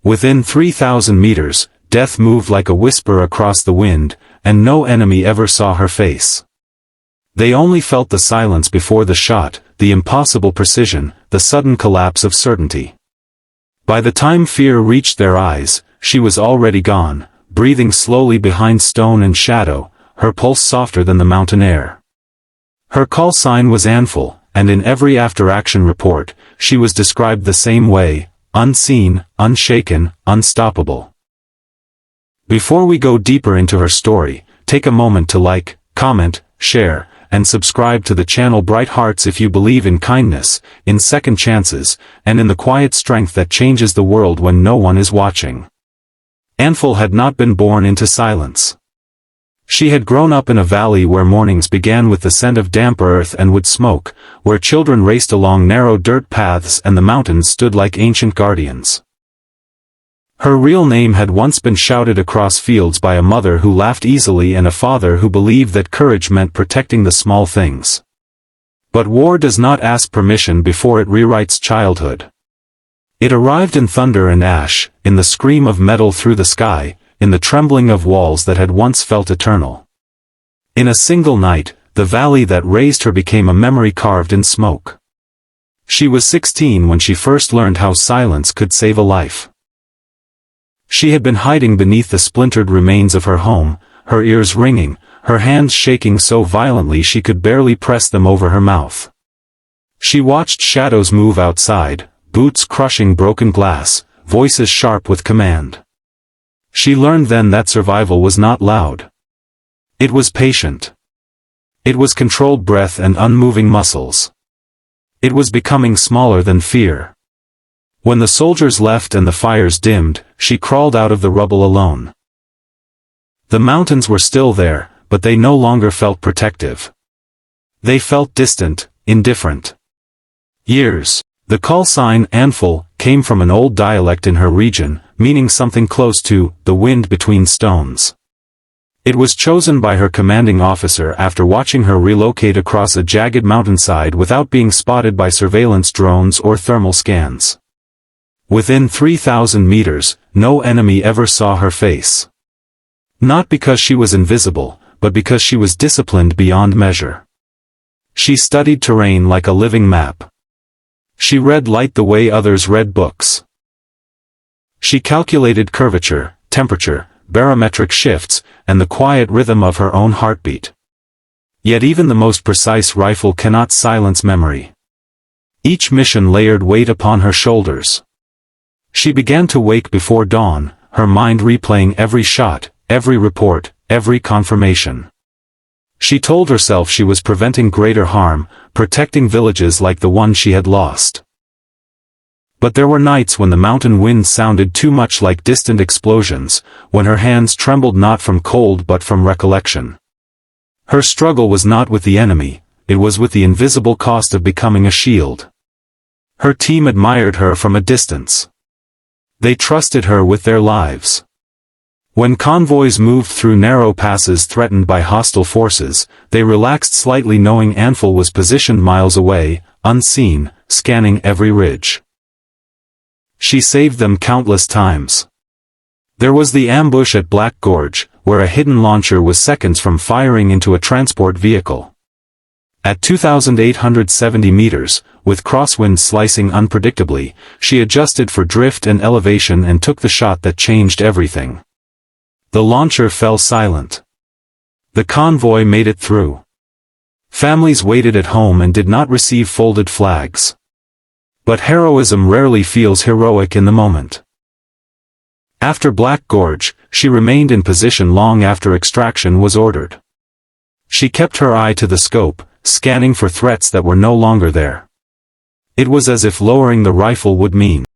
Within 3,000 meters, death moved like a whisper across the wind, and no enemy ever saw her face. They only felt the silence before the shot, the impossible precision, the sudden collapse of certainty. By the time fear reached their eyes, she was already gone, breathing slowly behind stone and shadow, her pulse softer than the mountain air. Her call sign was Anphal, and in every after-action report, she was described the same way: unseen, unshaken, unstoppable. Before we go deeper into her story, take a moment to like, comment, share, and subscribe to the channel Bright Hearts if you believe in kindness, in second chances, and in the quiet strength that changes the world when no one is watching. Anphal had not been born into silence. She had grown up in a valley where mornings began with the scent of damp earth and wood smoke, where children raced along narrow dirt paths and the mountains stood like ancient guardians. Her real name had once been shouted across fields by a mother who laughed easily and a father who believed that courage meant protecting the small things. But war does not ask permission before it rewrites childhood. It arrived in thunder and ash, in the scream of metal through the sky, in the trembling of walls that had once felt eternal. In a single night, the valley that raised her became a memory carved in smoke. She was 16 when she first learned how silence could save a life. She had been hiding beneath the splintered remains of her home, her ears ringing, her hands shaking so violently she could barely press them over her mouth. She watched shadows move outside, boots crushing broken glass, voices sharp with command. She learned then that survival was not loud. It was patient. It was controlled breath and unmoving muscles. It was becoming smaller than fear. When the soldiers left and the fires dimmed, she crawled out of the rubble alone. The mountains were still there, but they no longer felt protective. They felt distant, indifferent. Years. The call sign Anphal came from an old dialect in her region, meaning something close to the wind between stones. It was chosen by her commanding officer after watching her relocate across a jagged mountainside without being spotted by surveillance drones or thermal scans. Within 3,000 meters, no enemy ever saw her face. Not because she was invisible, but because she was disciplined beyond measure. She studied terrain like a living map. She read light the way others read books. She calculated curvature, temperature, barometric shifts, and the quiet rhythm of her own heartbeat. Yet even the most precise rifle cannot silence memory. Each mission layered weight upon her shoulders. She began to wake before dawn, her mind replaying every shot, every report, every confirmation. She told herself she was preventing greater harm, protecting villages like the one she had lost. But there were nights when the mountain winds sounded too much like distant explosions, when her hands trembled not from cold but from recollection. Her struggle was not with the enemy, it was with the invisible cost of becoming a shield. Her team admired her from a distance. They trusted her with their lives. When convoys moved through narrow passes threatened by hostile forces, they relaxed slightly knowing Anphal was positioned miles away, unseen, scanning every ridge. She saved them countless times. There was the ambush at Black Gorge, where a hidden launcher was seconds from firing into a transport vehicle. At 2,870 meters, with crosswinds slicing unpredictably, she adjusted for drift and elevation and took the shot that changed everything. The launcher fell silent. The convoy made it through. Families waited at home and did not receive folded flags. But heroism rarely feels heroic in the moment. After Black Gorge, she remained in position long after extraction was ordered. She kept her eye to the scope, scanning for threats that were no longer there. It was as if lowering the rifle would mean